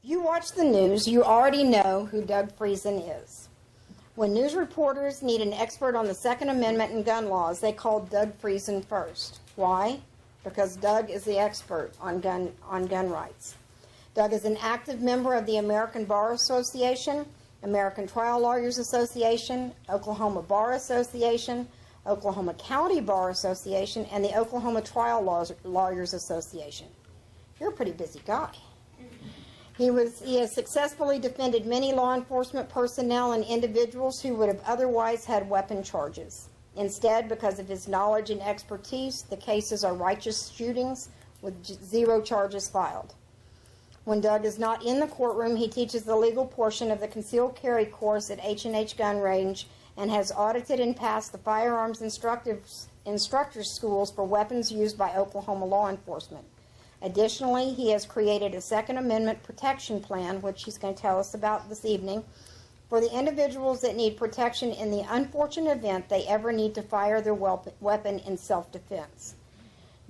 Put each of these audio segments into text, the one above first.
If you watch the news, you already know who Doug Friesen is. When news reporters need an expert on the Second Amendment and gun laws, they call Doug Friesen first. Why? Because Doug is the expert on gun rights. Doug is an active member of the American Bar Association, American Trial Lawyers Association, Oklahoma Bar Association, Oklahoma County Bar Association, and the Oklahoma Trial Lawyers Association. You're a pretty busy guy. He has successfully defended many law enforcement personnel and individuals who would have otherwise had weapon charges. Instead, because of his knowledge and expertise, the cases are righteous shootings with 0 charges filed. When Doug is not in the courtroom, he teaches the legal portion of the concealed carry course at H&H Gun Range and has audited and passed the firearms instructors schools for weapons used by Oklahoma law enforcement. Additionally, he has created a Second Amendment protection plan, which he's going to tell us about this evening, for the individuals that need protection in the unfortunate event they ever need to fire their weapon in self-defense.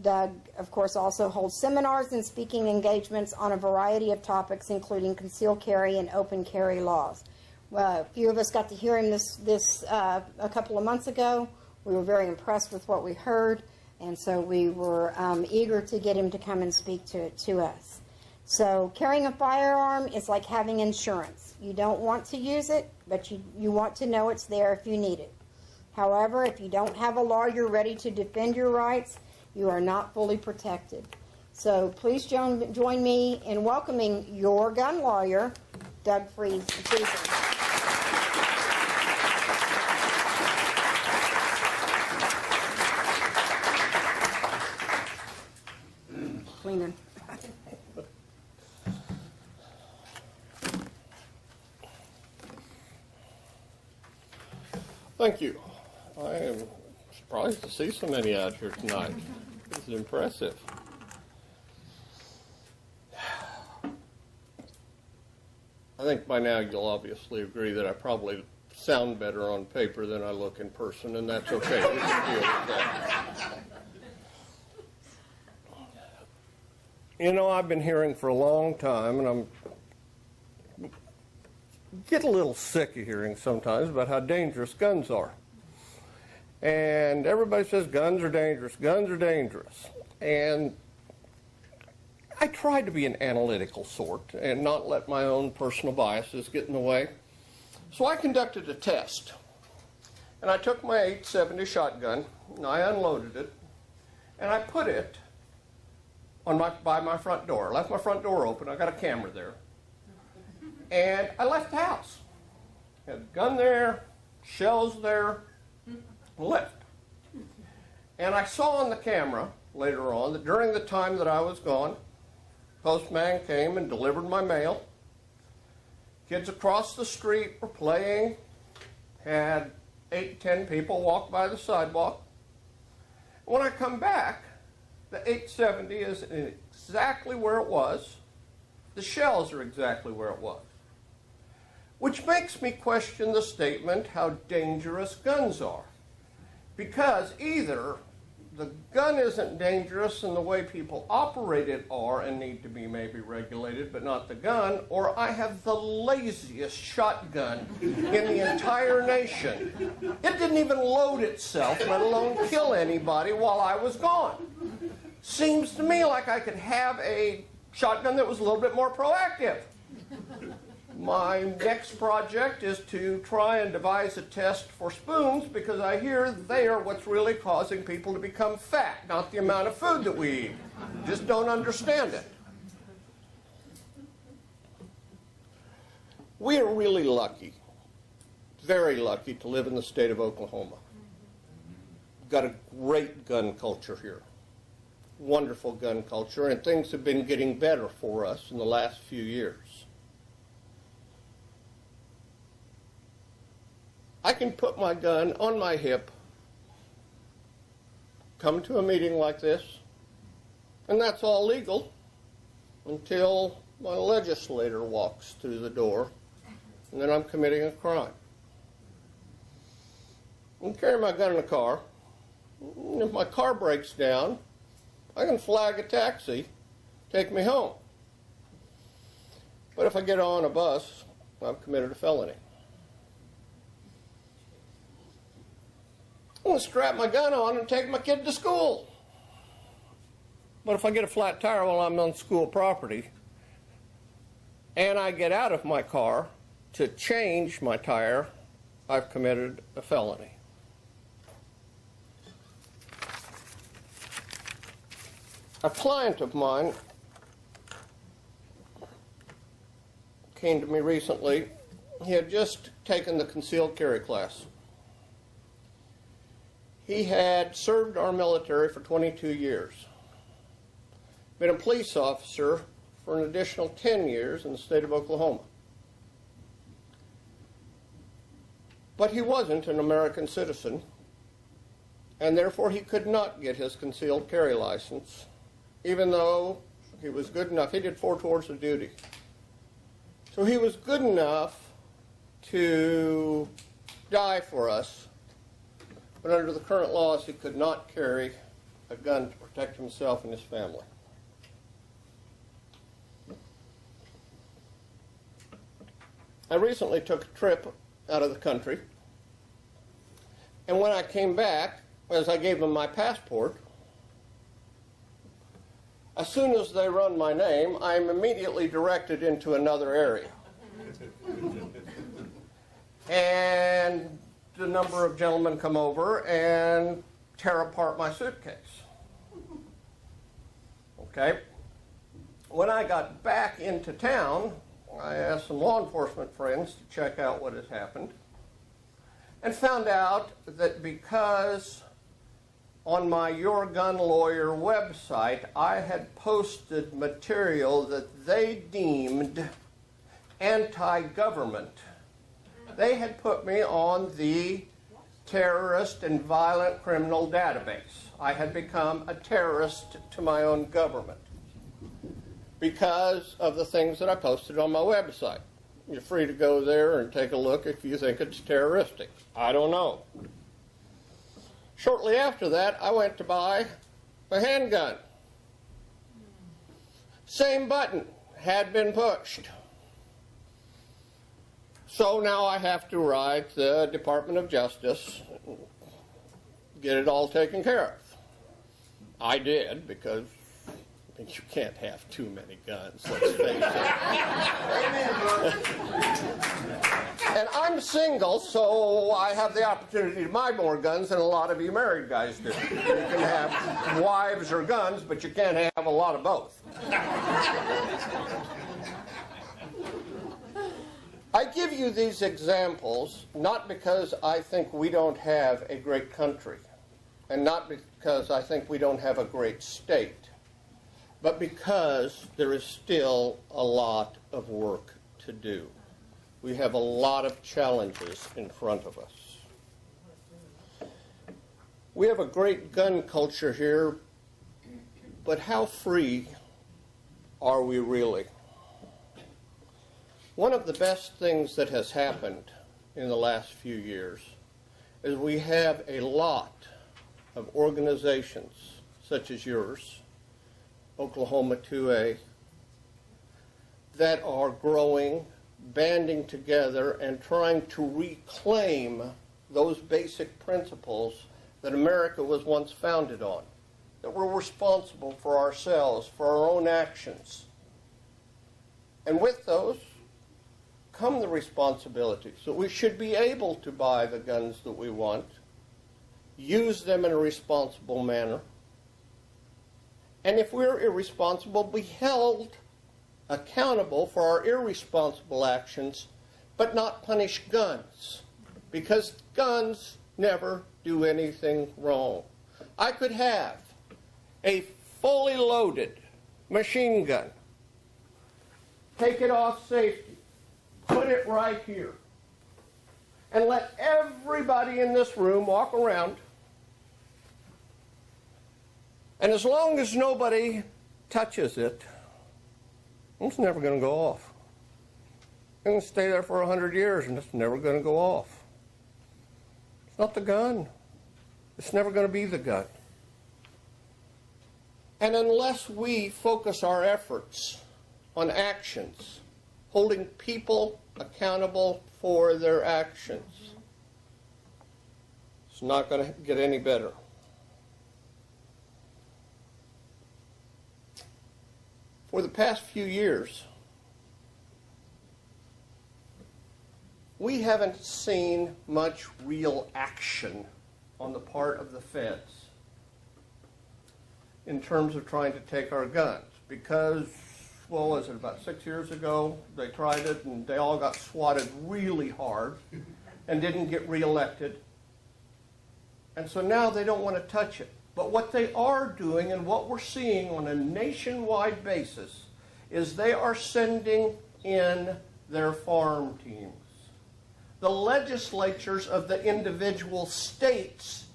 Doug, of course, also holds seminars and speaking engagements on a variety of topics, including concealed carry and open carry laws. Well, a few of us got to hear him a couple of months ago. We were very impressed with what we heard, and so we were eager to get him to come and speak to us. So carrying a firearm is like having insurance. You don't want to use it, but you want to know it's there if you need it. However, if you don't have a lawyer ready to defend your rights, you are not fully protected. So please join me in welcoming your gun lawyer, Doug Friesen. Cleaning. Thank you. I am surprised to see so many out here tonight. This is impressive. I think by now you'll obviously agree that I probably sound better on paper than I look in person, and that's okay. We can deal with that. You know, I've been hearing for a long time, and I get a little sick of hearing sometimes about how dangerous guns are. And everybody says guns are dangerous, guns are dangerous. And I tried to be an analytical sort and not let my own personal biases get in the way. So I conducted a test. And I took my .870 shotgun, and I unloaded it, and I put it by my front door. I left my front door open. I got a camera there. And I left the house. Had a gun there, shells there, left. And I saw on the camera later on that during the time that I was gone, postman came and delivered my mail. Kids across the street were playing, had 8, 10 people walk by the sidewalk. When I come back, the .870 is exactly where it was. The shells are exactly where it was. Which makes me question the statement how dangerous guns are. Because either the gun isn't dangerous and the way people operate it are and need to be maybe regulated, but not the gun, or I have the laziest shotgun in the entire nation. It didn't even load itself, let alone kill anybody while I was gone. Seems to me like I could have a shotgun that was a little bit more proactive. My next project is to try and devise a test for spoons, because I hear they are what's really causing people to become fat, not the amount of food that we eat. Just don't understand it. We are really lucky, very lucky, to live in the state of Oklahoma. We've got a great gun culture here. Wonderful gun culture, and things have been getting better for us in the last few years. I can put my gun on my hip, come to a meeting like this, and that's all legal until my legislator walks through the door, and then I'm committing a crime. I can carry my gun in the car. If my car breaks down, I can flag a taxi, take me home. But if I get on a bus, I've committed a felony. I'm going to strap my gun on and take my kid to school. But if I get a flat tire while I'm on school property, and I get out of my car to change my tire, I've committed a felony. A client of mine came to me recently. He had just taken the concealed carry class. He had served our military for 22 years, been a police officer for an additional 10 years in the state of Oklahoma. But he wasn't an American citizen, and therefore he could not get his concealed carry license, even though he was good enough. He did 4 tours of duty. So he was good enough to die for us, but under the current laws he could not carry a gun to protect himself and his family. I recently took a trip out of the country, and when I came back, as I gave them my passport, as soon as they run my name, I'm immediately directed into another area. And a number of gentlemen come over and tear apart my suitcase. Okay? When I got back into town, I asked some law enforcement friends to check out what had happened, and found out that because on my Your Gun Lawyer website I had posted material that they deemed anti-government, they had put me on the terrorist and violent criminal database. I had become a terrorist to my own government because of the things that I posted on my website. You're free to go there and take a look if you think it's terroristic. I don't know. Shortly after that, I went to buy a handgun. Same button had been pushed. So now I have to write the Department of Justice, get it all taken care of. I did, because you can't have too many guns, let's face it. And I'm single, so I have the opportunity to buy more guns than a lot of you married guys do. You can have wives or guns, but you can't have a lot of both. I give you these examples not because I think we don't have a great country, and not because I think we don't have a great state, but because there is still a lot of work to do. We have a lot of challenges in front of us. We have a great gun culture here, but how free are we really? One of the best things that has happened in the last few years is we have a lot of organizations such as yours, Oklahoma 2A, that are growing, banding together, and trying to reclaim those basic principles that America was once founded on, that we're responsible for ourselves, for our own actions. And with those come the responsibilities. So we should be able to buy the guns that we want, use them in a responsible manner, and if we're irresponsible, be held accountable for our irresponsible actions, but not punish guns, because guns never do anything wrong. I could have a fully loaded machine gun, take it off safety, put it right here, and let everybody in this room walk around. And as long as nobody touches it, it's never going to go off. It's going to stay there for 100 years and it's never going to go off. It's not the gun. It's never going to be the gun. And unless we focus our efforts on actions, holding people accountable for their actions. It's not going to get any better. For the past few years, we haven't seen much real action on the part of the feds in terms of trying to take our guns because, well, was it about 6 years ago, they tried it and they all got swatted really hard and didn't get reelected. And so now they don't want to touch it. But what they are doing and what we're seeing on a nationwide basis is they are sending in their farm teams. The legislatures of the individual states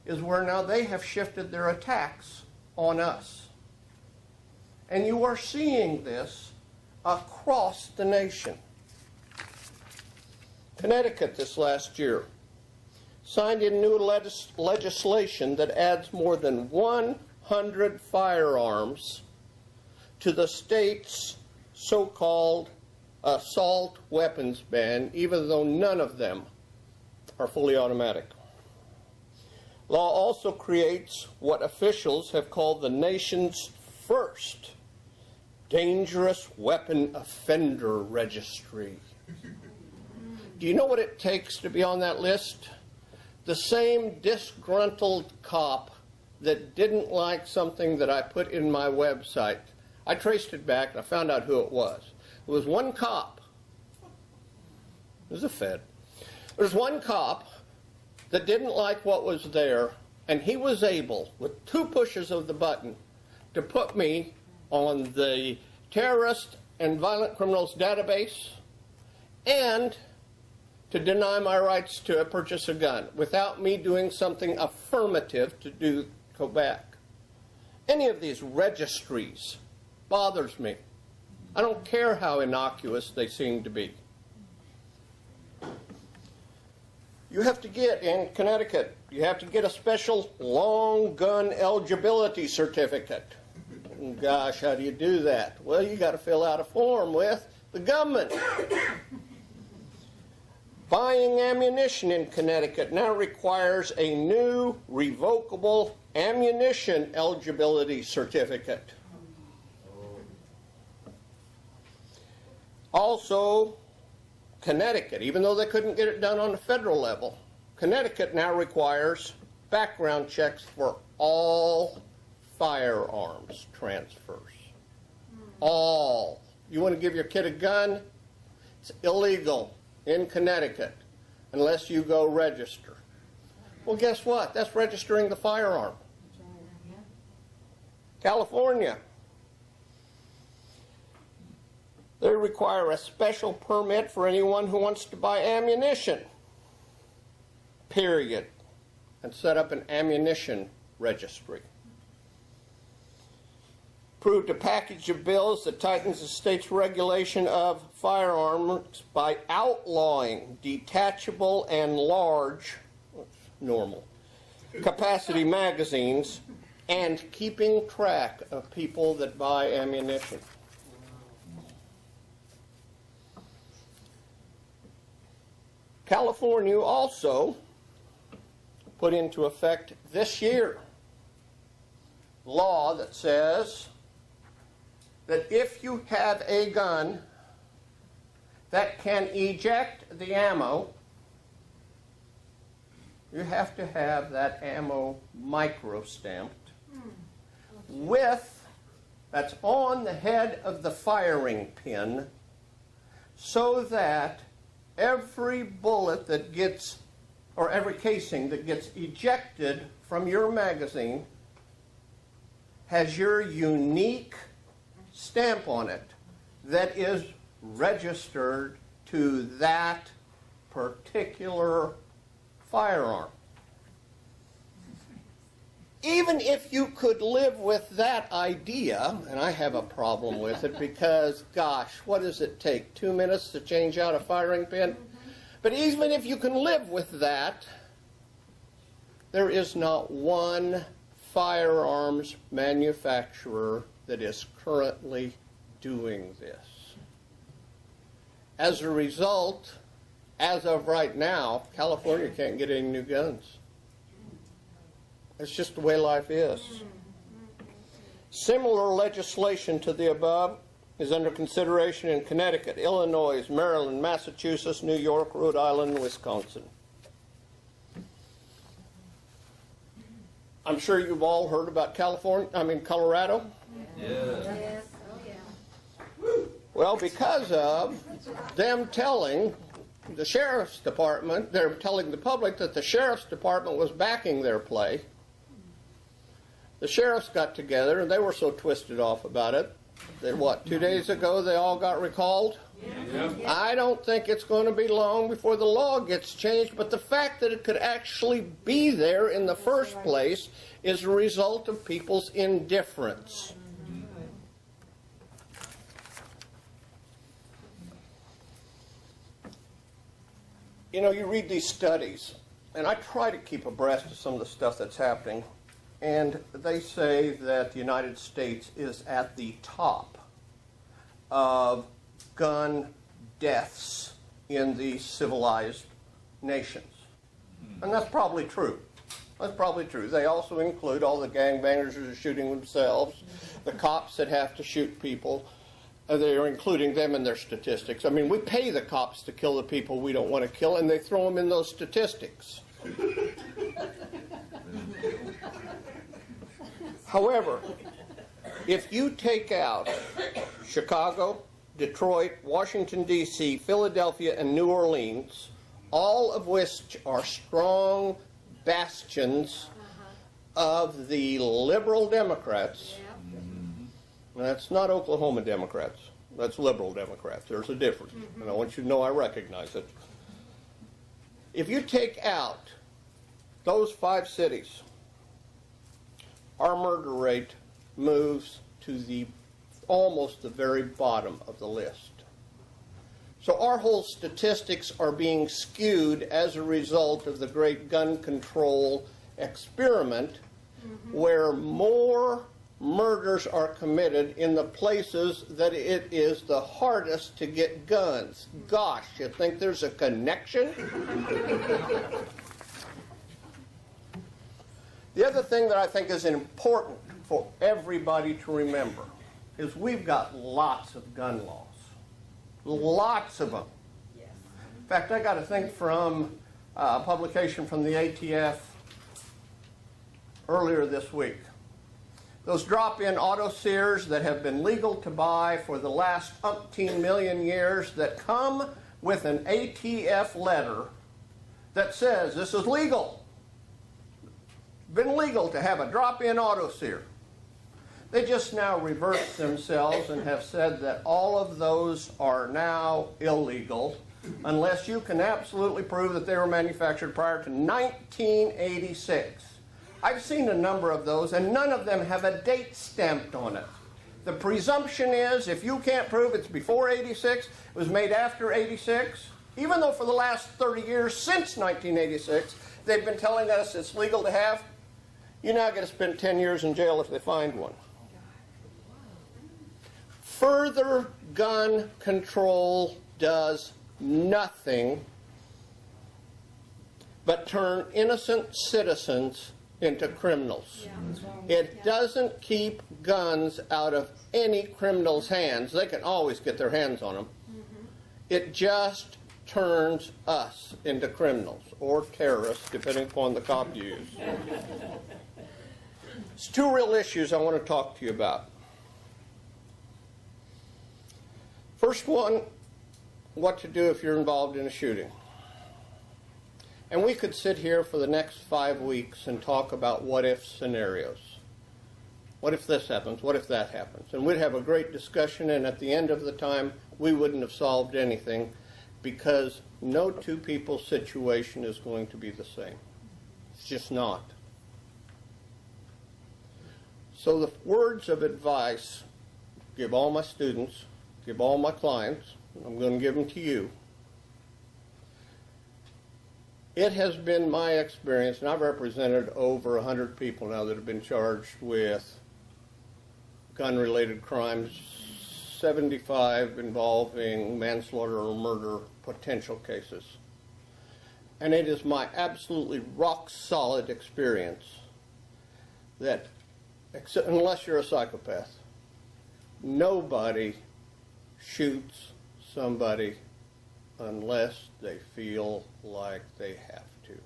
is where now they have shifted their attacks on us. And you are seeing this across the nation. Connecticut this last year signed in new legislation that adds more than 100 firearms to the state's so-called assault weapons ban, even though none of them are fully automatic. Law also creates what officials have called the nation's first dangerous weapon offender registry. Do you know what it takes to be on that list? The same disgruntled cop that didn't like something that I put in my website. I traced it back and I found out who it was. It was one cop. It was a Fed. There's one cop that didn't like what was there, and he was able, with 2 pushes of the button, to put me on the terrorist and violent criminals database and to deny my rights to purchase a gun without me doing something affirmative to go back. Any of these registries bothers me. I don't care how innocuous they seem to be. You have to get, in Connecticut, you have to get a special long gun eligibility certificate. Gosh, how do you do that? Well, you got to fill out a form with the government. Buying ammunition in Connecticut now requires a new revocable ammunition eligibility certificate. Also, Connecticut, even though they couldn't get it done on the federal level, Connecticut now requires background checks for all firearms transfers. All. You want to give your kid a gun? It's illegal in Connecticut unless you go register. Well, guess what? That's registering the firearm. California. They require a special permit for anyone who wants to buy ammunition, period, and set up an ammunition registry. Approved a package of bills that tightens the state's regulation of firearms by outlawing detachable and large, normal, capacity magazines and keeping track of people that buy ammunition. California also put into effect this year law that says that if you have a gun that can eject the ammo, you have to have that ammo micro-stamped that's on the head of the firing pin so that every bullet that gets, or every casing that gets ejected from your magazine has your unique stamp on it that is registered to that particular firearm. Even if you could live with that idea, and I have a problem with it because, gosh, what does it take? 2 minutes to change out a firing pin? But even if you can live with that, there is not one firearms manufacturer that is currently doing this. As a result, as of right now, California can't get any new guns. It's just the way life is. Similar legislation to the above is under consideration in Connecticut, Illinois, Maryland, Massachusetts, New York, Rhode Island, and Wisconsin. I'm sure you've all heard about Colorado. Yes. Well, because of them telling the sheriff's department, they're telling the public that the sheriff's department was backing their play. The sheriffs got together, and they were so twisted off about it that, what, 2 days ago they all got recalled? Yeah. I don't think it's going to be long before the law gets changed, but the fact that it could actually be there in the first place is a result of people's indifference. You know, you read these studies, and I try to keep abreast of some of the stuff that's happening, and they say that the United States is at the top of gun deaths in the civilized nations. And that's probably true. That's probably true. They also include all the gangbangers who are shooting themselves, the cops that have to shoot people. They're including them in their statistics. I mean, we pay the cops to kill the people we don't want to kill, and they throw them in those statistics. However, if you take out Chicago, Detroit, Washington, D.C., Philadelphia, and New Orleans, all of which are strong bastions of the liberal Democrats. That's not Oklahoma Democrats. That's liberal Democrats. There's a difference. And I want you to know I recognize it. If you take out those 5 cities, our murder rate moves to almost the very bottom of the list. So our whole statistics are being skewed as a result of the great gun control experiment, where more murders are committed in the places that it is the hardest to get guns. Gosh, you think there's a connection? The other thing that I think is important for everybody to remember is we've got lots of gun laws. Lots of them. Yes. In fact, I got a thing from a publication from the ATF earlier this week. Those drop-in auto sears that have been legal to buy for the last umpteen million years that come with an ATF letter that says this is legal. Been legal to have a drop-in auto sear. They just now reversed themselves and have said that all of those are now illegal unless you can absolutely prove that they were manufactured prior to 1986. I've seen a number of those, and none of them have a date stamped on it. The presumption is if you can't prove it's before 86, it was made after 86, even though for the last 30 years since 1986, they've been telling us it's legal to have, you're now going to spend 10 years in jail if they find one. Further gun control does nothing but turn innocent citizens into criminals. It doesn't keep guns out of any criminal's hands. They can always get their hands on them. It just turns us into criminals or terrorists, depending upon the cop you use. There's 2 real issues I want to talk to you about. First one, what to do if you're involved in a shooting. And we could sit here for the next 5 weeks and talk about what-if scenarios. What if this happens? What if that happens? And we'd have a great discussion, and at the end of the time, we wouldn't have solved anything because no 2 people's situation is going to be the same. It's just not. So the words of advice, give all my students, give all my clients, I'm going to give them to you. It has been my experience, and I've represented over 100 people now that have been charged with gun-related crimes 75 involving manslaughter or murder potential cases. And it is my absolutely rock-solid experience that, unless you're a psychopath, nobody shoots somebody unless they feel like they have to.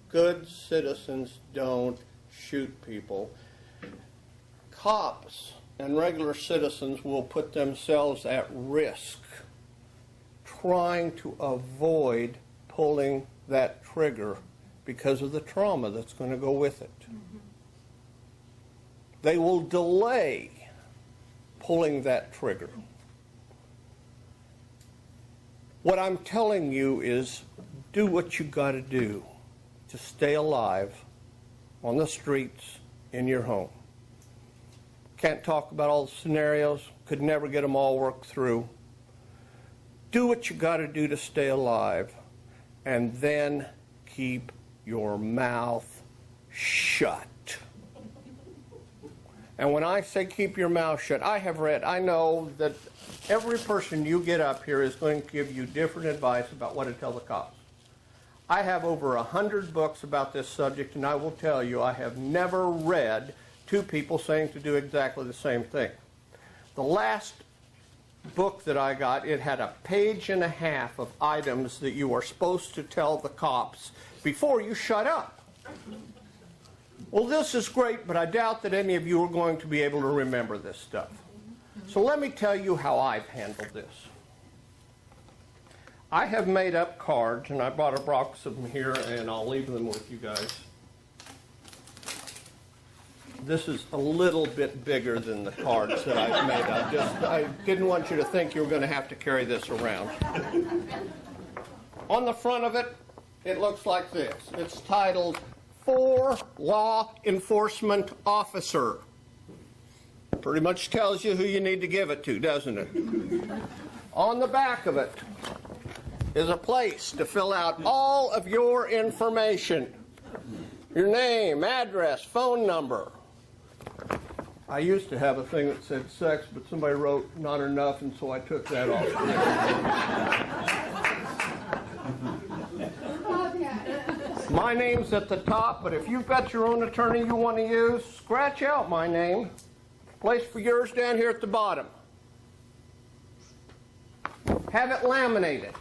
Good citizens don't shoot people. Cops and regular citizens will put themselves at risk trying to avoid pulling that trigger because of the trauma that's going to go with it. Mm-hmm. They will delay pulling that trigger. What I'm telling you is do what you got to do to stay alive on the streets in your home. Can't talk about all the scenarios, could never get them all worked through. Do what you got to do to stay alive, and then keep your mouth shut. And when I say keep your mouth shut, I know that every person you get up here is going to give you different advice about what to tell the cops. I have over 100 books about this subject, and I will tell you I have never read two people saying to do exactly the same thing. The last book that I got, it had a page and a half of items that you are supposed to tell the cops before you shut up. Well, this is great, but I doubt that any of you are going to be able to remember this stuff. So let me tell you how I've handled this. I have made up cards, and I brought a box of them here, and I'll leave them with you guys. This is a little bit bigger than the cards that I've made up. I didn't want you to think you were going to have to carry this around. On the front of it, it looks like this. It's titled, For Law Enforcement Officer. Pretty much tells you who you need to give it to, doesn't it? On the back of it is a place to fill out all of your information. Your name, address, phone number. I used to have a thing that said sex, but somebody wrote not enough, and so I took that off. My name's at the top, but if you've got your own attorney you want to use, scratch out my name. Place for yours down here at the bottom. Have it laminated.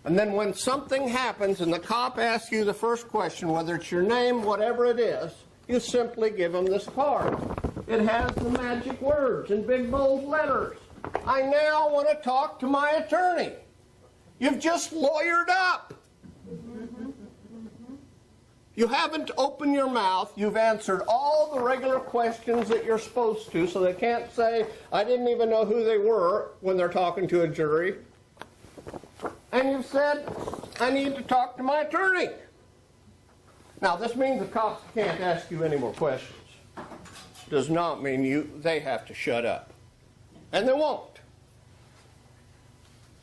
And then when something happens and the cop asks you the first question, whether it's your name, whatever it is, you simply give them this card. It has the magic words in big bold letters. I now want to talk to my attorney. You've just lawyered up. You haven't opened your mouth. You've answered all the regular questions that you're supposed to, so they can't say, I didn't even know who they were when they're talking to a jury. And you've said, I need to talk to my attorney. Now, this means the cops can't ask you any more questions. Does not mean they have to shut up. And they won't.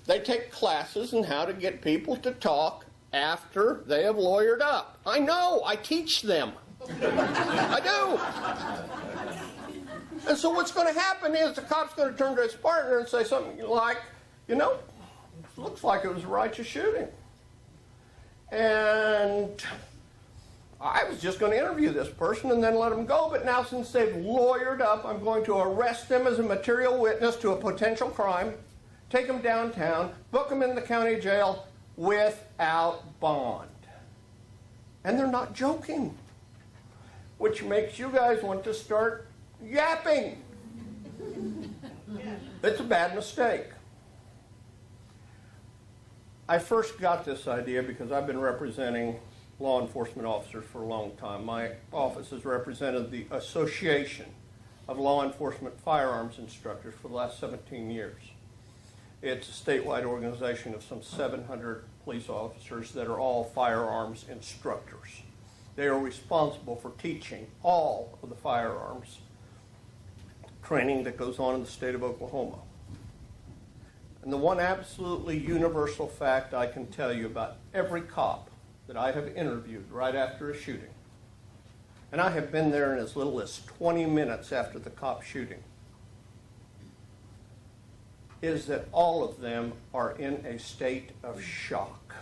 They take classes in how to get people to talk after they have lawyered up. I know, I teach them. I do. And so what's going to happen is the cop's going to turn to his partner and say something like, you know, looks like it was a righteous shooting. And I was just going to interview this person and then let them go, but now since they've lawyered up, I'm going to arrest them as a material witness to a potential crime, take them downtown, book them in the county jail without bond. And they're not joking, which makes you guys want to start yapping. It's a bad mistake. I first got this idea because I've been representing law enforcement officers for a long time. My office has represented the Association of Law Enforcement Firearms Instructors for the last 17 years. It's a statewide organization of some 700 police officers that are all firearms instructors. They are responsible for teaching all of the firearms training that goes on in the state of Oklahoma. And the one absolutely universal fact I can tell you about every cop that I have interviewed right after a shooting, and I have been there in as little as 20 minutes after the cop shooting, is that all of them are in a state of shock.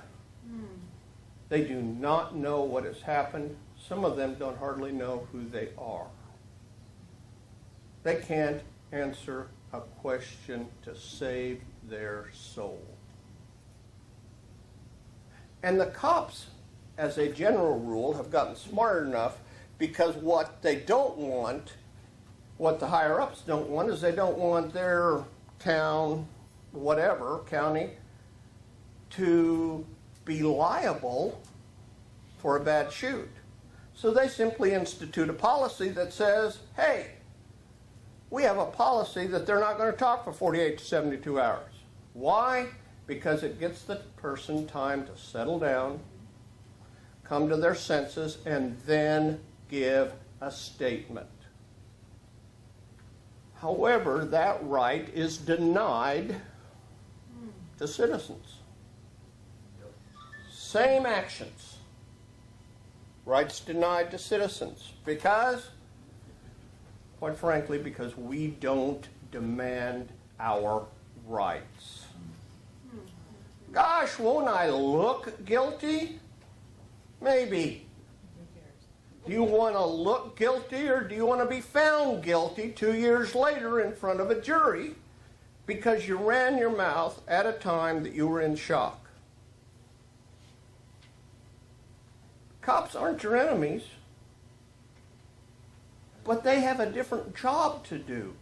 They do not know what has happened. Some of them don't hardly know who they are. They can't answer a question to save their soul. And the cops, as a general rule, have gotten smart enough, because what they don't want, what the higher-ups don't want, is they don't want their town, whatever, county, to be liable for a bad shoot. So they simply institute a policy that says, hey, we have a policy that they're not going to talk for 48 to 72 hours. Why? Because it gets the person time to settle down, come to their senses, and then give a statement. However, that right is denied to citizens. Same actions. Rights denied to citizens. Because, quite frankly, because we don't demand our rights. Gosh, won't I look guilty? Maybe. Do you want to look guilty, or do you want to be found guilty 2 years later in front of a jury because you ran your mouth at a time that you were in shock? Cops aren't your enemies, but they have a different job to do.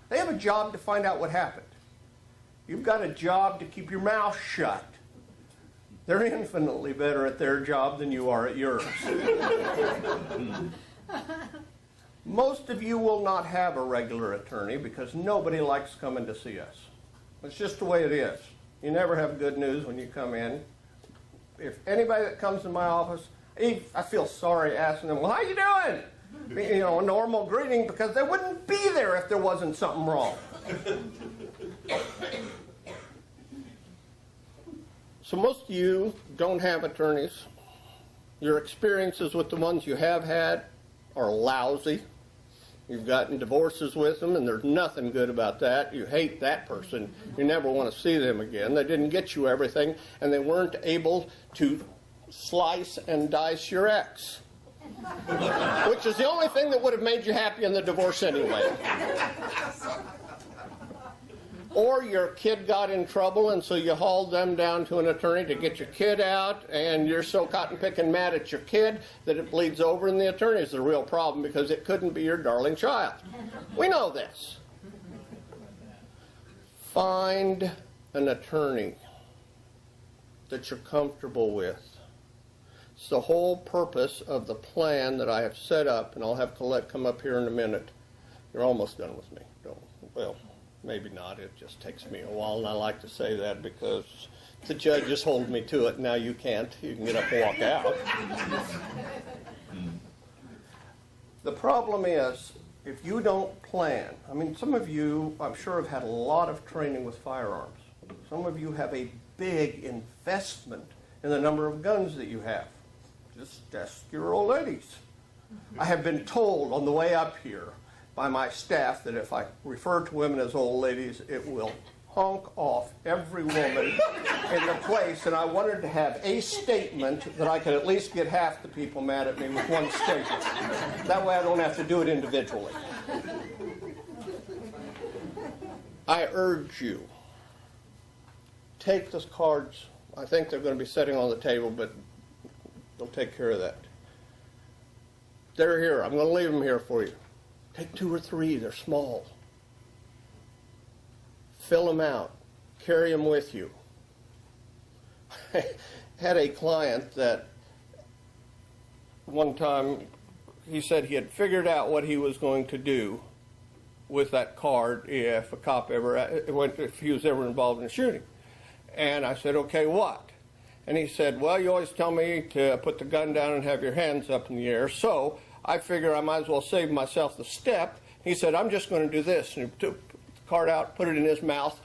They have a job to find out what happened. You've got a job to keep your mouth shut. They're infinitely better at their job than you are at yours. Most of you will not have a regular attorney because nobody likes coming to see us. It's just the way it is. You never have good news when you come in. If anybody that comes in my office, I feel sorry asking them, well, how you doing? You know, a normal greeting, because they wouldn't be there if there wasn't something wrong. So most of you don't have attorneys. Your experiences with the ones you have had are lousy. You've gotten divorces with them, and there's nothing good about that. You hate that person. You never want to see them again. They didn't get you everything, and they weren't able to slice and dice your ex, which is the only thing that would have made you happy in the divorce anyway. Or your kid got in trouble, and so you hauled them down to an attorney to get your kid out, and you're so cotton-picking mad at your kid that it bleeds over, and the attorney's the real problem because it couldn't be your darling child. We know this. Find an attorney that you're comfortable with. It's the whole purpose of the plan that I have set up, and I'll have Colette come up here in a minute. You're almost done with me. Well, maybe not. It just takes me a while, and I like to say that because the judges hold me to it. Now you can't. You can get up and walk out. The problem is, if you don't plan, I mean, some of you, I'm sure, have had a lot of training with firearms. Some of you have a big investment in the number of guns that you have. Just ask your old ladies. I have been told on the way up here by my staff that if I refer to women as old ladies, it will honk off every woman in the place, and I wanted to have a statement that I could at least get half the people mad at me with one statement. That way I don't have to do it individually. I urge you, take those cards. I think they're going to be sitting on the table, but they'll take care of that. They're here. I'm going to leave them here for you. Take 2 or 3. They're small. Fill them out. Carry them with you. I had a client that one time he said he had figured out what he was going to do with that card if a cop if he was ever involved in a shooting. And I said, okay, what? And he said, well, you always tell me to put the gun down and have your hands up in the air, so I figure I might as well save myself the step. He said, I'm just going to do this. And he took the card out, put it in his mouth,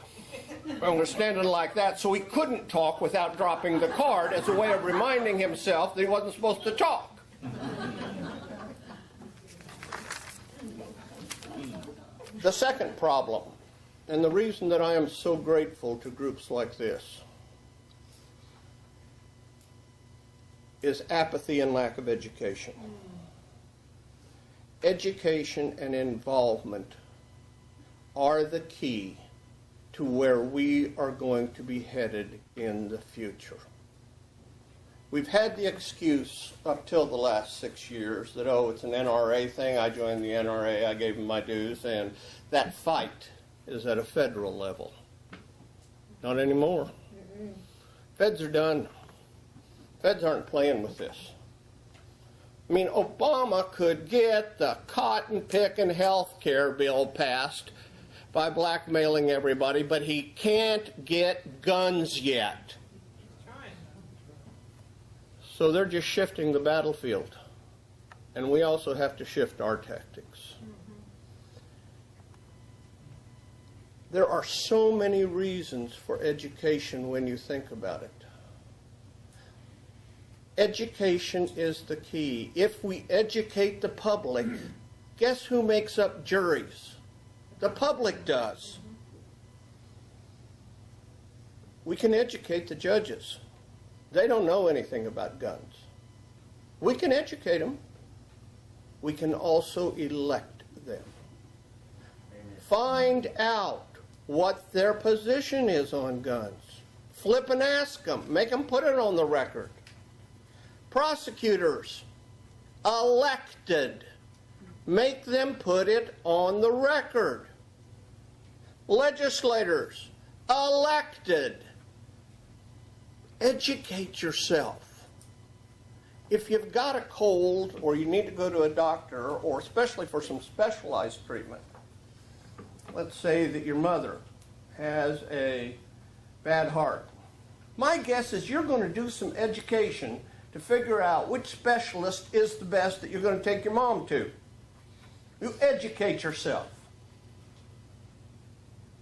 and was standing like that, so he couldn't talk without dropping the card as a way of reminding himself that he wasn't supposed to talk. The second problem And the reason that I am so grateful to groups like this is apathy and lack of education. Education and involvement are the key to where we are going to be headed in the future. We've had the excuse up till the last 6 years that, oh, it's an NRA thing. I joined the NRA, I gave them my dues, and that fight is at a federal level. Not anymore. Feds are done. Feds aren't playing with this. I mean, Obama could get the cotton-picking health care bill passed by blackmailing everybody, but he can't get guns yet. So they're just shifting the battlefield. And we also have to shift our tactics. There are so many reasons for education when you think about it. Education is the key. If we educate the public, guess who makes up juries? The public does. We can educate the judges. They don't know anything about guns. We can educate them. We can also elect them. Find out what their position is on guns. Flip and ask them. Make them put it on the record. Prosecutors, elected, make them put it on the record. Legislators, elected, educate yourself. If you've got a cold or you need to go to a doctor, or especially for some specialized treatment, let's say that your mother has a bad heart. My guess is you're going to do some education to figure out which specialist is the best that you're going to take your mom to. You educate yourself.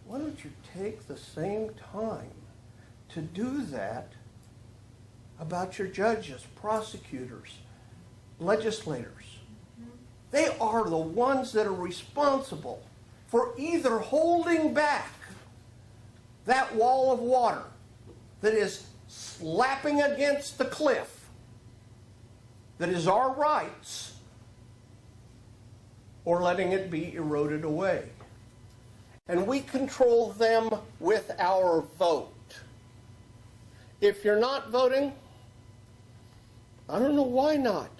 Why don't you take the same time to do that about your judges, prosecutors, legislators? They are the ones that are responsible for either holding back that wall of water that is slapping against the cliff that is our rights, or letting it be eroded away. And we control them with our vote. If you're not voting, I don't know why not.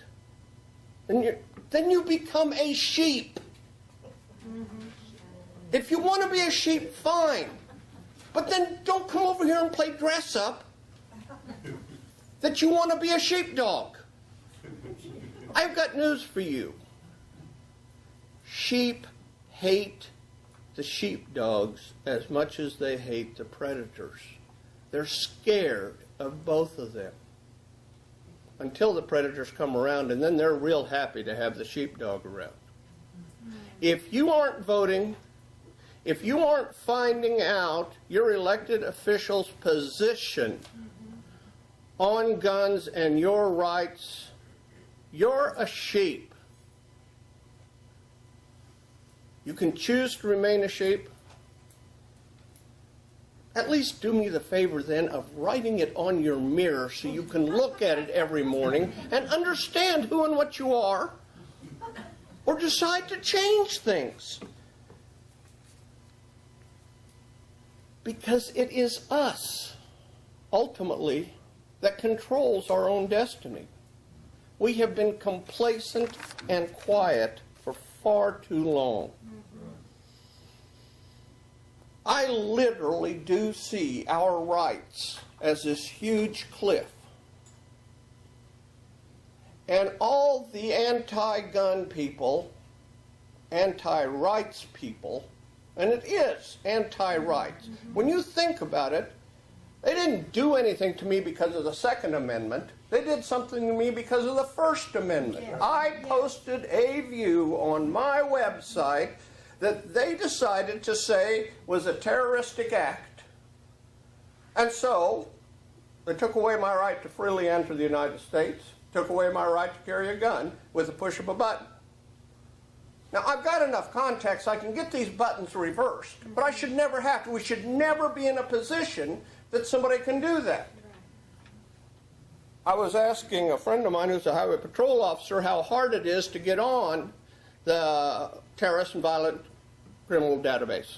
Then you become a sheep. If you want to be a sheep, fine. But then don't come over here and play dress up that you want to be a sheepdog. I've got news for you. Sheep hate the sheepdogs as much as they hate the predators. They're scared of both of them until the predators come around, and then they're real happy to have the sheepdog around. If you aren't voting, if you aren't finding out your elected official's position on guns and your rights, you're a sheep. You can choose to remain a sheep. At least do me the favor then of writing it on your mirror so you can look at it every morning and understand who and what you are, or decide to change things. Because it is us, ultimately, that controls our own destiny. We have been complacent and quiet for far too long. I literally do see our rights as this huge cliff. And all the anti-gun people, anti-rights people, and it is anti-rights. When you think about it, they didn't do anything to me because of the Second Amendment. They did something to me because of the First Amendment. Yeah. I posted a view on my website that they decided to say was a terroristic act. And so, they took away my right to freely enter the United States, took away my right to carry a gun with a push of a button. Now, I've got enough context, I can get these buttons reversed, but I should never have to. We should never be in a position that somebody can do that. I was asking a friend of mine who's a highway patrol officer how hard it is to get on the terrorist and violent criminal database.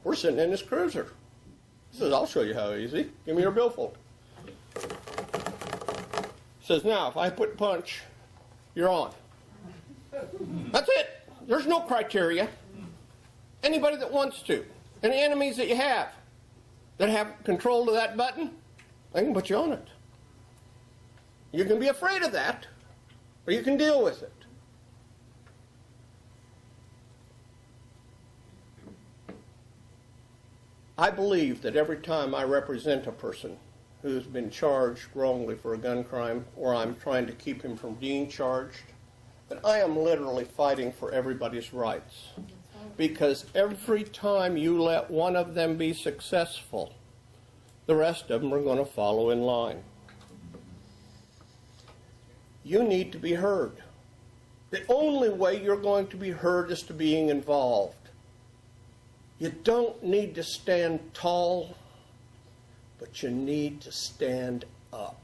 We're sitting in this cruiser. He says, I'll show you how easy. Give me your billfold. He says, now, if I put punch, you're on. That's it. There's no criteria. Anybody that wants to. Any enemies that you have that have control of that button, they can put you on it. You can be afraid of that, or you can deal with it. I believe that every time I represent a person who's been charged wrongly for a gun crime, or I'm trying to keep him from being charged, that I am literally fighting for everybody's rights. Because every time you let one of them be successful, the rest of them are going to follow in line. You need to be heard. The only way you're going to be heard is to being involved. You don't need to stand tall, but you need to stand up.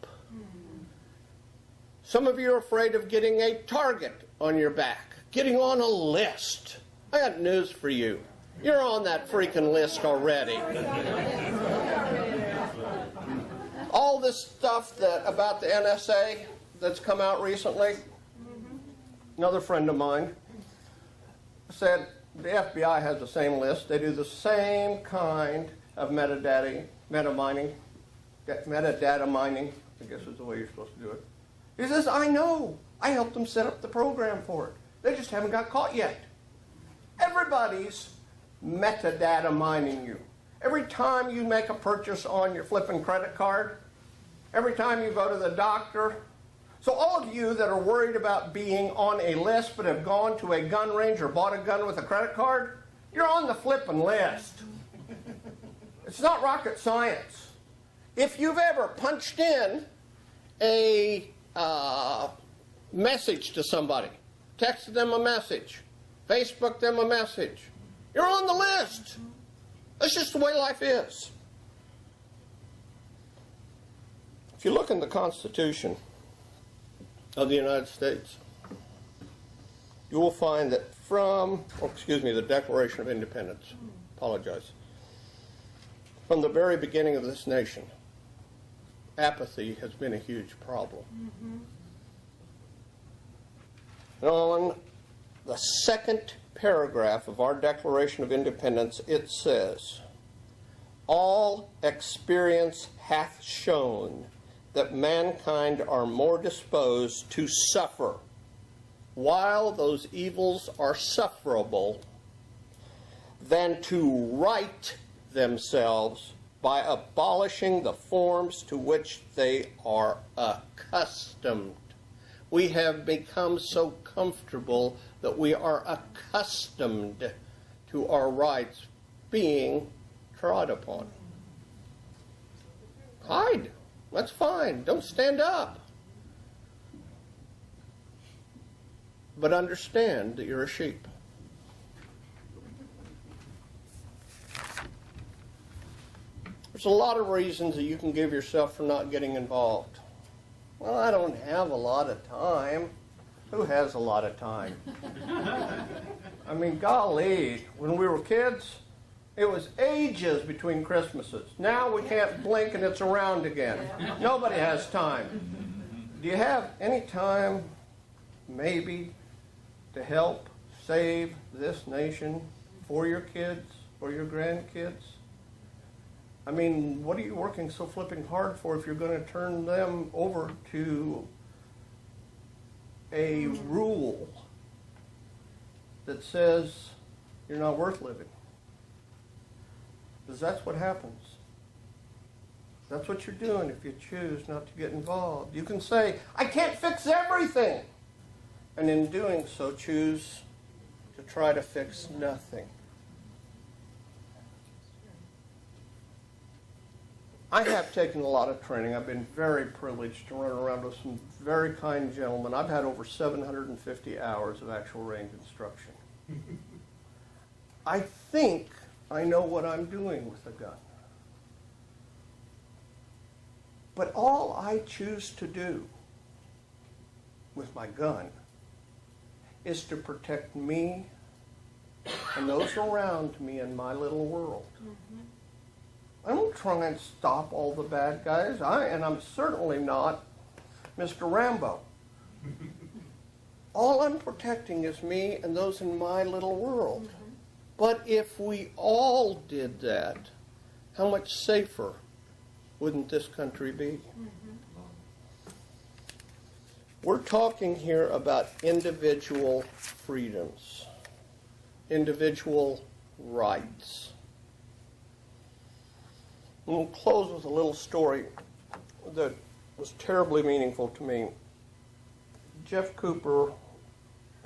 Some of you are afraid of getting a target on your back, getting on a list. I got news for you. You're on that freaking list already. All this stuff about the NSA that's come out recently, another friend of mine said the FBI has the same list. They do the same kind of metadata mining, I guess is the way you're supposed to do it. He says, I know. I helped them set up the program for it. They just haven't got caught yet. Everybody's metadata mining you. Every time you make a purchase on your flipping credit card, every time you go to the doctor. So all of you that are worried about being on a list but have gone to a gun range or bought a gun with a credit card, you're on the flipping list. It's not rocket science. If you've ever punched in a message to somebody, texted them a message, Facebooked them a message, you're on the list. That's just the way life is. If you look in the Constitution of the United States, you will find that the Declaration of Independence, from the very beginning of this nation, apathy has been a huge problem. And on the second paragraph of our Declaration of Independence, it says, all experience hath shown that mankind are more disposed to suffer, while those evils are sufferable, than to right themselves by abolishing the forms to which they are accustomed. We have become so comfortable that we are accustomed to our rights being trod upon. Hide. That's fine. Don't stand up. But understand that you're a sheep. There's a lot of reasons that you can give yourself for not getting involved. Well, I don't have a lot of time. Who has a lot of time? I mean, golly, when we were kids, it was ages between Christmases. Now we can't blink and it's around again. Nobody has time. Do you have any time, maybe, to help save this nation for your kids, for your grandkids? I mean, what are you working so flipping hard for if you're going to turn them over to a rule that says you're not worth living? Because that's what happens. That's what you're doing if you choose not to get involved. You can say, I can't fix everything. And in doing so, choose to try to fix nothing. I have taken a lot of training. I've been very privileged to run around with some very kind gentlemen. I've had over 750 hours of actual range instruction. I think I know what I'm doing with a gun. But all I choose to do with my gun is to protect me and those around me in my little world. I don't try and stop all the bad guys, and I'm certainly not Mr. Rambo. All I'm protecting is me and those in my little world. But if we all did that, how much safer wouldn't this country be? We're talking here about individual freedoms, individual rights. We'll close with a little story that was terribly meaningful to me. Jeff Cooper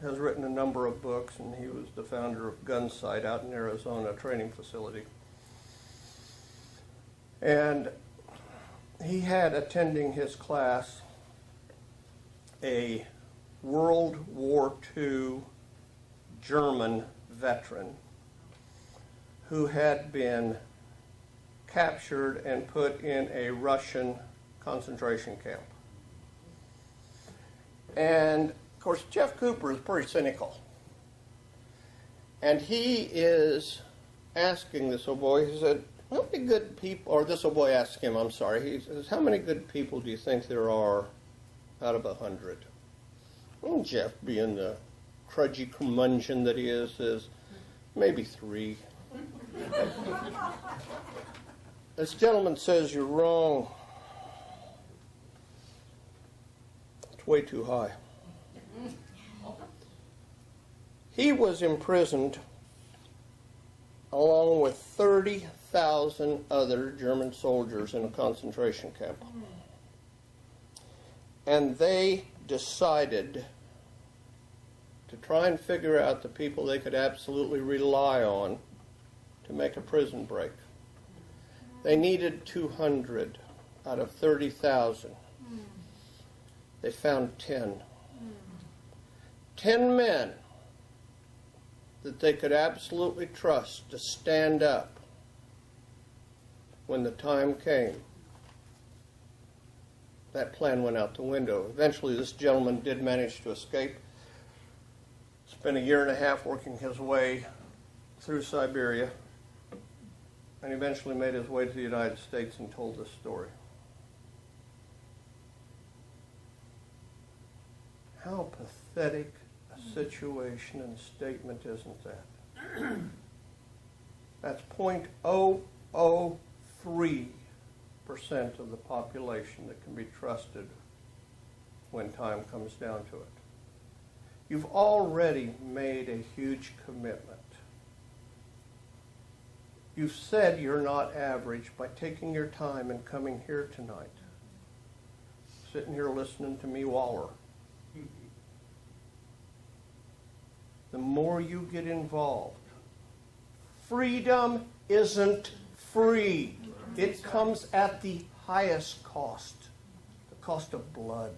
has written a number of books, and he was the founder of Gunsight out in Arizona, a training facility. And he had attending his class a World War II German veteran who had been captured and put in a Russian concentration camp. And of course, Jeff Cooper is pretty cynical. And he is asking this old boy, he said, how many good people, or this old boy asked him, I'm sorry, he says, how many good people do you think there are out of 100? And Jeff, being the crudgy curmudgeon that he is, says, maybe 3. This gentleman says, you're wrong. It's way too high. He was imprisoned along with 30,000 other German soldiers in a concentration camp. And they decided to try and figure out the people they could absolutely rely on to make a prison break. They needed 200 out of 30,000. They found 10. 10 men that they could absolutely trust to stand up when the time came. That plan went out the window. Eventually, this gentleman did manage to escape. Spent a year and a half working his way through Siberia, and eventually made his way to the United States and told this story. How pathetic a situation and statement isn't that? That's 0.003% of the population that can be trusted when time comes down to it. You've already made a huge commitment. You've said you're not average by taking your time and coming here tonight, sitting here listening to me waller. The more you get involved, freedom isn't free. It comes at the highest cost, the cost of blood.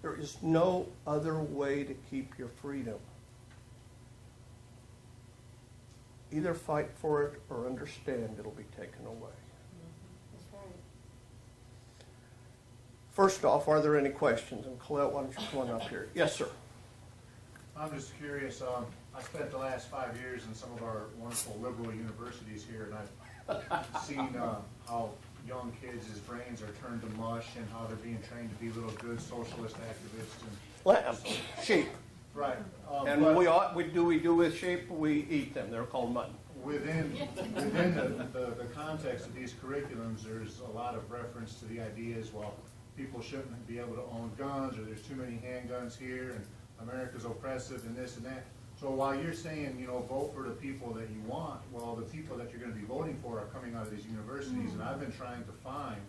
There is no other way to keep your freedom. Either fight for it or understand it'll be taken away. That's right. First off, are there any questions? And Colette, why don't you come on up here? Yes, sir. I'm just curious, I spent the last 5 years in some of our wonderful liberal universities here, and I've seen how young kids' brains are turned to mush and how they're being trained to be little good socialist activists. And Sheep. right. And but we do with sheep, we eat them. They're called mutton. within the context of these curriculums, there's a lot of reference to the ideas, well, people shouldn't be able to own guns, or there's too many handguns here, and America's oppressive, and this and that. So while you're saying, you know, vote for the people that you want, well, the people that you're going to be voting for are coming out of these universities, and I've been trying to find,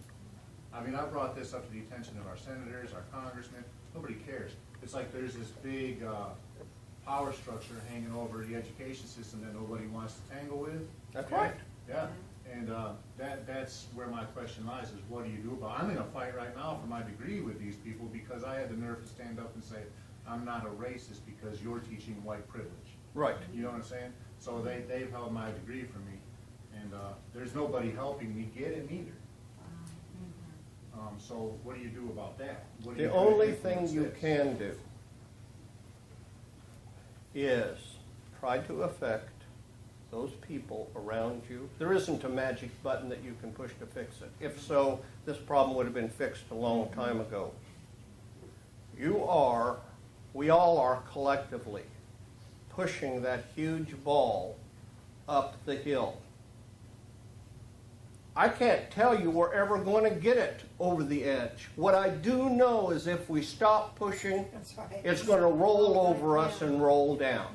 I mean, I brought this up to the attention of our senators, our congressmen, nobody cares. It's like there's this big power structure hanging over the education system that nobody wants to tangle with. That's right. Yeah, And that's where my question lies, is what do you do about it? I'm in a fight right now for my degree with these people because I had the nerve to stand up and say, I'm not a racist because you're teaching white privilege. Right. You know what I'm saying? So they've held my degree from me, and there's nobody helping me get it either. So what do you do about that? What do you The do to only influence thing you this? can do is try to affect those people around you. There isn't a magic button that you can push to fix it. If so, this problem would have been fixed a long time ago. We all are collectively pushing that huge ball up the hill. I can't tell you we're ever going to get it over the edge. What I do know is if we stop pushing, it's going to roll over us and roll down.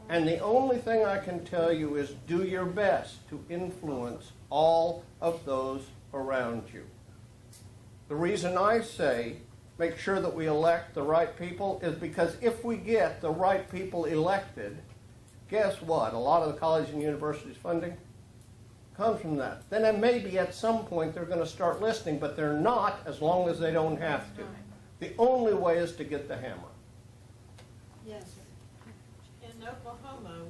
And the only thing I can tell you is do your best to influence all of those around you. The reason I say make sure that we elect the right people is because if we get the right people elected, guess what? A lot of the college and universities funding comes from that. Then maybe at some point they're going to start listening, but they're not as long as they don't have to. The only way is to get the hammer. Yes. In Oklahoma,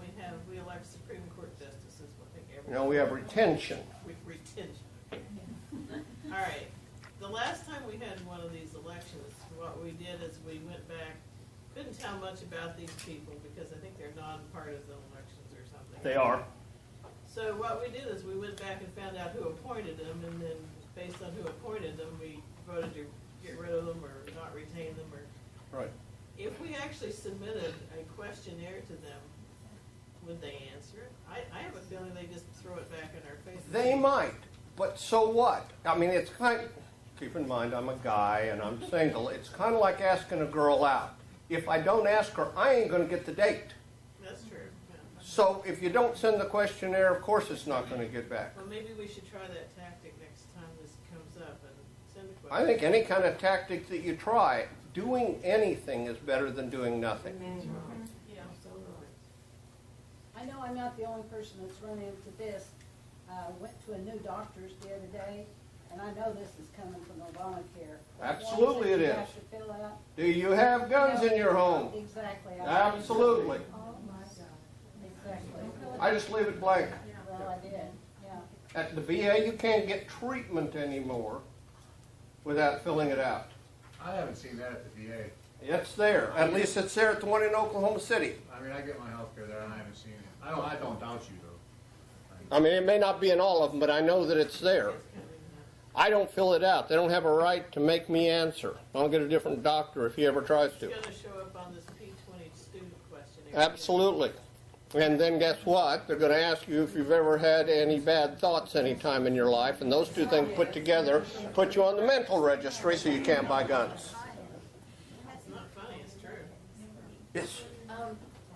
we elect Supreme Court justices. I think every. We have retention. With retention. All right. The last time we had one of these elections, what we did is we went back. Couldn't tell much about these people because I think they're non-partisan elections or something. They are. So what we did is we went back and found out who appointed them, and then based on who appointed them, we voted to get rid of them or not retain them. Or Right. if we actually submitted a questionnaire to them, would they answer it? I have a feeling they just throw it back in our face. They might, but so what? I mean, it's kind of, keep in mind I'm a guy and I'm single. It's kind of like asking a girl out. If I don't ask her, I ain't going to get the date. That's true. Yeah. So if you don't send the questionnaire, of course it's not going to get back. Well, maybe we should try that tactic next time this comes up and send a question. I think any kind of tactic that you try, doing anything is better than doing nothing. Yeah, absolutely. I know I'm not the only person that's run into this. Went to a new doctor's the other day, and I know this is coming from Obamacare. Absolutely it You is. have to fill out. Do you have guns in your home? Exactly. Absolutely. Oh, my God. Exactly. I just leave it blank. Well, I did, yeah. At the VA, you can't get treatment anymore without filling it out. I haven't seen that at the VA. It's there. At least it's there at the one in Oklahoma City. I mean, I get my health care there, and I haven't seen it. I don't doubt you, though. I mean, it may not be in all of them, but I know that it's there. I don't fill it out. They don't have a right to make me answer. I'll get a different doctor if he ever tries to. It's going to show up on this P20 student questionnaire. Absolutely. And then guess what? They're going to ask you if you've ever had any bad thoughts any time in your life, and those two things put together put you on the mental registry so you can't buy guns. It's not funny, it's true. Yes.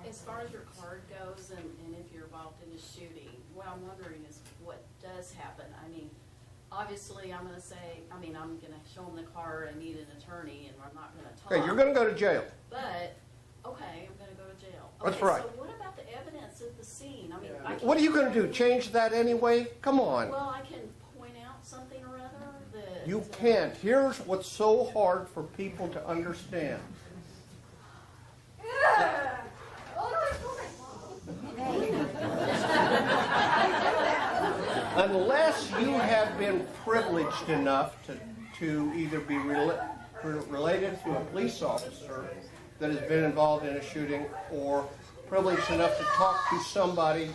As far as your card goes and if you're involved in a shooting, what I'm wondering is what does happen. I mean, obviously I'm going to say, I'm going to show them the card, I need an attorney, and I'm not going to talk. Okay, you're going to go to jail. But, okay, I'm going to go to jail. That's Okay, right. So what about the evidence at the scene? I mean, Yeah. I can, What are you going to do? Change that anyway? Come on. well, I can point out something or other that... You can't. Here's what's so hard for people to understand. Unless you have been privileged enough to either be related to a police officer that has been involved in a shooting or privileged enough to talk to somebody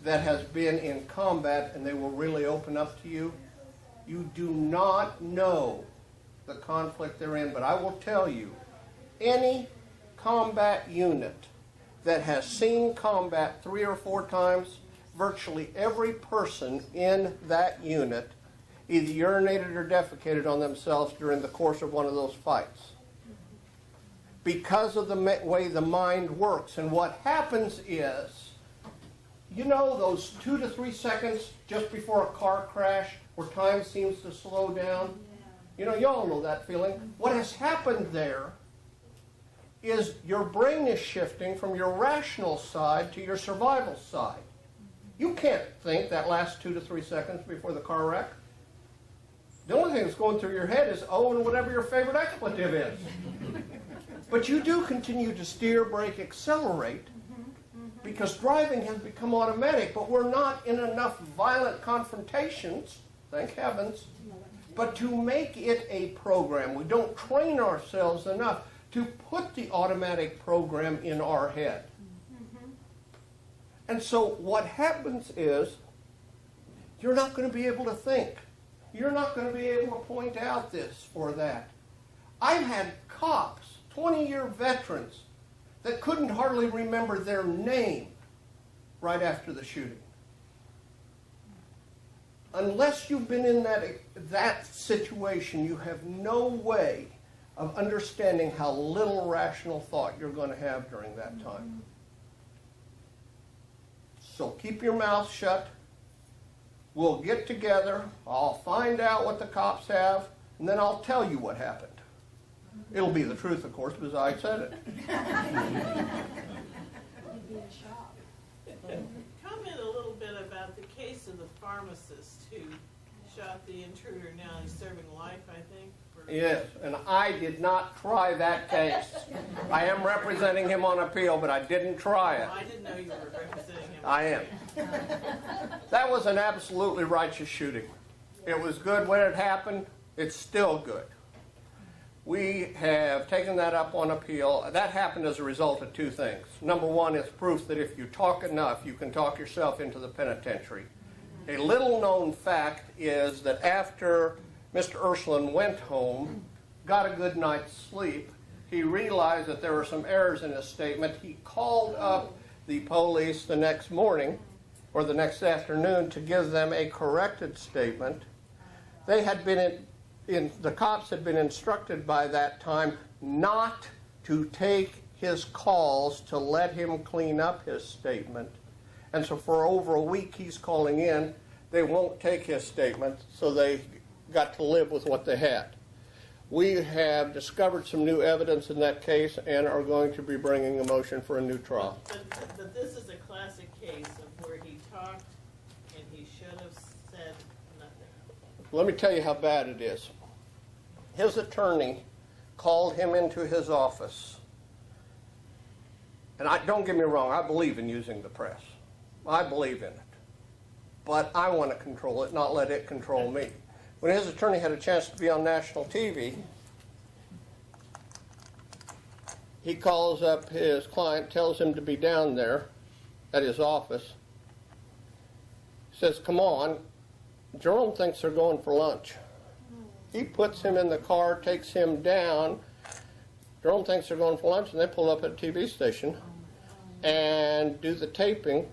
that has been in combat and they will really open up to you, you do not know the conflict they're in. But I will tell you, any combat unit that has seen combat 3 or 4 times, virtually every person in that unit either urinated or defecated on themselves during the course of one of those fights. Because of the way the mind works. And what happens is, you know those 2 to 3 seconds just before a car crash where time seems to slow down? You know, y'all know that feeling. What has happened there is your brain is shifting from your rational side to your survival side. You can't think that last 2 to 3 seconds before the car wreck. The only thing that's going through your head is, oh, and whatever your favorite expletive is. But you do continue to steer, brake, accelerate, because driving has become automatic, but we're not in enough violent confrontations, thank heavens, but to make it a program. We don't train ourselves enough to put the automatic program in our head. And so what happens is, you're not going to be able to think. You're not going to be able to point out this or that. I've had cops, 20-year veterans, that couldn't hardly remember their name right after the shooting. Unless you've been in that situation, you have no way of understanding how little rational thought you're going to have during that time. So keep your mouth shut. We'll get together. I'll find out what the cops have, and then I'll tell you what happened. It'll be the truth, of course, because I said it. Comment a little bit about the case of the pharmacist who shot the intruder. Now he's serving life, I think. Yes, and I did not try that case. I am representing him on appeal, but I didn't try it. Well, I didn't know you were representing him. I am. That was an absolutely righteous shooting. It was good when it happened. It's still good. We have taken that up on appeal. That happened as a result of two things. Number one, it's proof that if you talk enough, you can talk yourself into the penitentiary. A little known fact is that after Mr. Ursuline went home, got a good night's sleep, he realized that there were some errors in his statement. He called up the police the next morning or the next afternoon to give them a corrected statement. They had been the cops had been instructed by that time not to take his calls, to let him clean up his statement. And so for over a week he's calling in. They won't take his statement, so they got to live with what they had. We have discovered some new evidence in that case and are going to be bringing a motion for a new trial. But this is a classic case of where he talked and he should have said nothing. Let me tell you how bad it is. His attorney called him into his office. And don't get me wrong, I believe in using the press. I believe in it. But I want to control it, not let it control me. When his attorney had a chance to be on national TV, he calls up his client, tells him to be down there at his office. Says, come on, Jerome thinks they're going for lunch. He puts him in the car, takes him down. Jerome thinks they're going for lunch, and they pull up at a TV station and do the taping.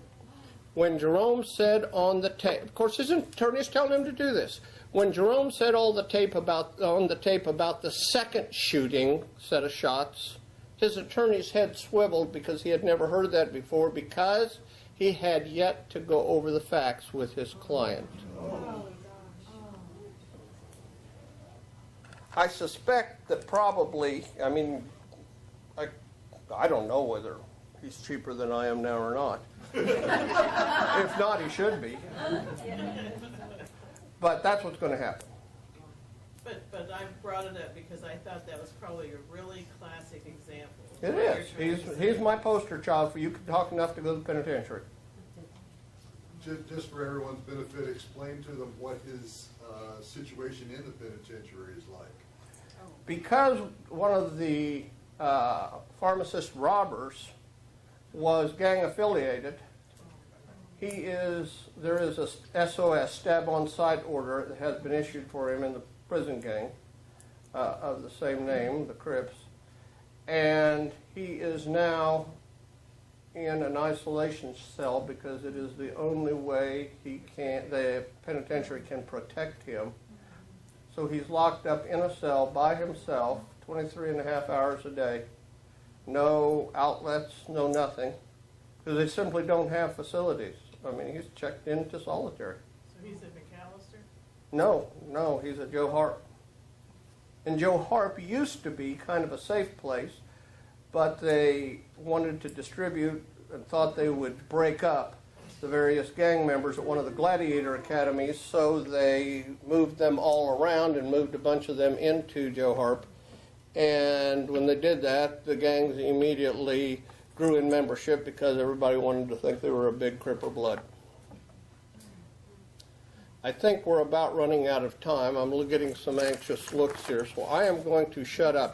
When Jerome said on the tape, of course his attorneys telling him to do this. When Jerome said on the tape about the second shooting set of shots, his attorney's head swiveled because he had never heard that before, because he had yet to go over the facts with his client. I suspect that probably, I don't know whether he's cheaper than I am now or not. If not, he should be. But that's what's going to happen. But I brought it up because I thought that was probably a really classic example. It is. He's my poster child for you can talk enough to go to the penitentiary. Just for everyone's benefit, explain to them what his situation in the penitentiary is like. Because one of the pharmacist robbers was gang affiliated, there is a SOS, stab on sight order that has been issued for him in the prison gang of the same name, the Crips, and he is now in an isolation cell because it is the only way the penitentiary can protect him. So he's locked up in a cell by himself, 23 and a half hours a day. No outlets, no nothing, because they simply don't have facilities. He's checked into solitary. So he's at McAllister? No, he's at Joe Harp. And Joe Harp used to be kind of a safe place, but they wanted to distribute and thought they would break up. the various gang members at one of the gladiator academies, so they moved them all around and moved a bunch of them into Joe Harp. And when they did that, the gangs immediately grew in membership because everybody wanted to think they were a big Cripper Blood. I think we're about running out of time. I'm getting some anxious looks here, so I am going to shut up.